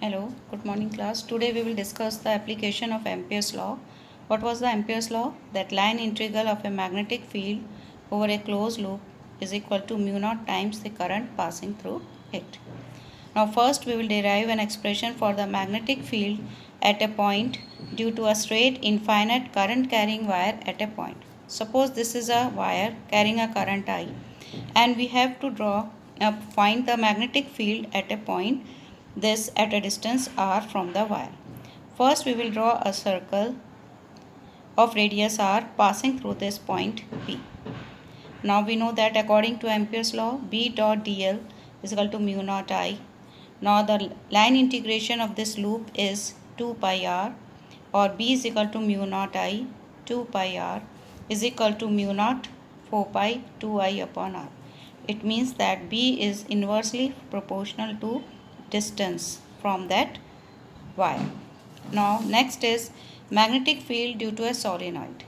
Hello, good morning class. Today we will discuss the application of Ampere's law. What was the Ampere's law? That line integral of a magnetic field over a closed loop is equal to mu naught times the current passing through it. Now first we will derive an expression for the magnetic field at a point due to a straight infinite current carrying wire at a point. Suppose this is a wire carrying a current I and we have to find the magnetic field at a point this at a distance r from the wire. First we will draw a circle of radius r passing through this point P. Now we know that according to Ampere's law B dot dl is equal to mu naught I. Now the line integration of this loop is 2 pi r, or B is equal to mu naught I 2 pi r is equal to mu naught 4 pi 2 I upon r. It means that B is inversely proportional to distance from that wire. Now next is magnetic field due to a solenoid.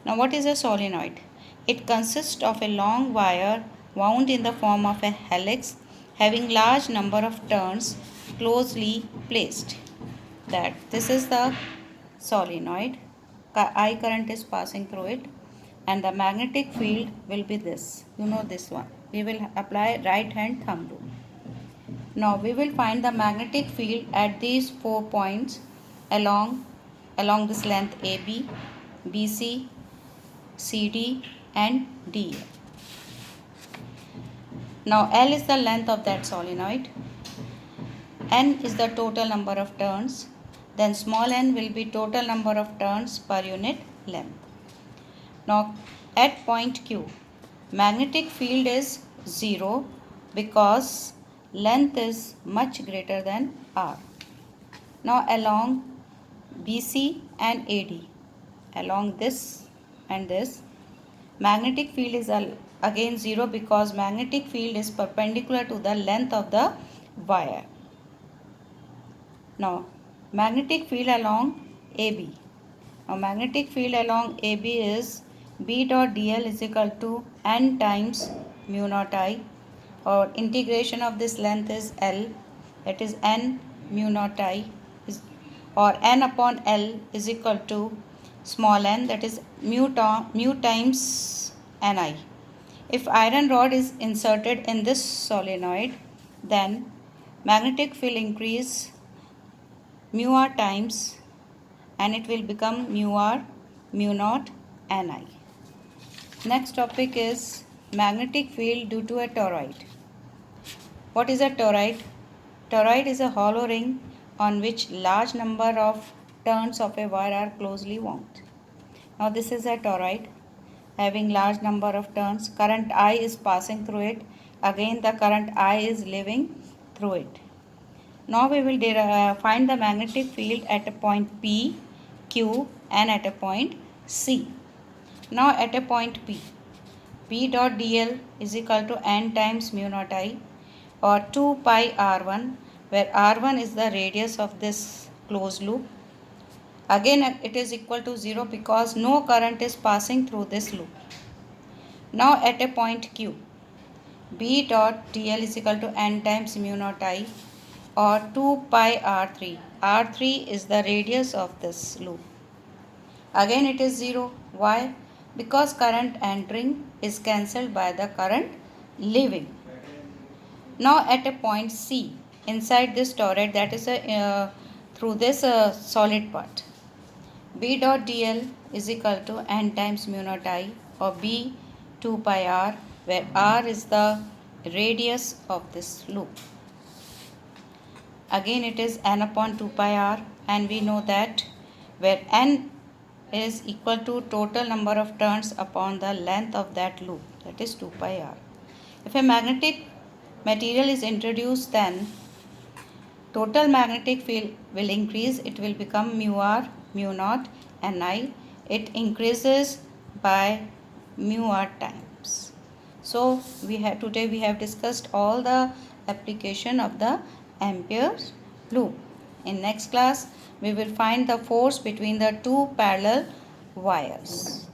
Now what is a solenoid? It consists of a long wire wound in the form of a helix having large number of turns closely placed. That this is the solenoid. I current is passing through it and the magnetic field will be this. You know this one. We will apply right hand thumb rule. Now we will find the magnetic field at these 4 points along this length AB, BC, CD and DA. Now L is the length of that solenoid, N is the total number of turns, then small n will be total number of turns per unit length. Now at point Q, magnetic field is 0 because length is much greater than r. Now along BC and AD, along this and this, magnetic field is again 0 because magnetic field is perpendicular to the length of the wire. Now magnetic field along AB. Now magnetic field along AB is B dot dl is equal to n times mu naught I, or integration of this length is L, that is n mu naught I or n upon L is equal to small n, that is mu times Ni. If iron rod is inserted in this solenoid, then magnetic field increase mu r times and it will become mu r mu naught Ni. Next topic is magnetic field due to a toroid. What is a toroid? Toroid is a hollow ring on which large number of turns of a wire are closely wound. Now this is a toroid having large number of turns. Current I is passing through it. Again the current I is living through it. Now we will find the magnetic field at a point P, Q and at a point C. Now at a point P, B dot dl is equal to n times mu naught I, or 2 pi r1, where r1 is the radius of this closed loop. Again it is equal to 0 because no current is passing through this loop. Now at a point Q, B dot dl is equal to n times mu naught I, or 2 pi r3. r3 is the radius of this loop. Again it is 0. Why? Because current entering is cancelled by the current leaving. Now at a point C, inside this toroid, that is through this solid part, B dot dl is equal to n times mu naught I, or B 2 pi r, where r is the radius of this loop. Again it is n upon 2 pi r, and we know that where n is equal to total number of turns upon the length of that loop, that is 2 pi r. If a magnetic material is introduced, then total magnetic field will increase. It will become mu r mu naught Ni. It increases by mu r times. So today we have discussed all the application of the Ampere's loop. In next class we will find the force between the two parallel wires.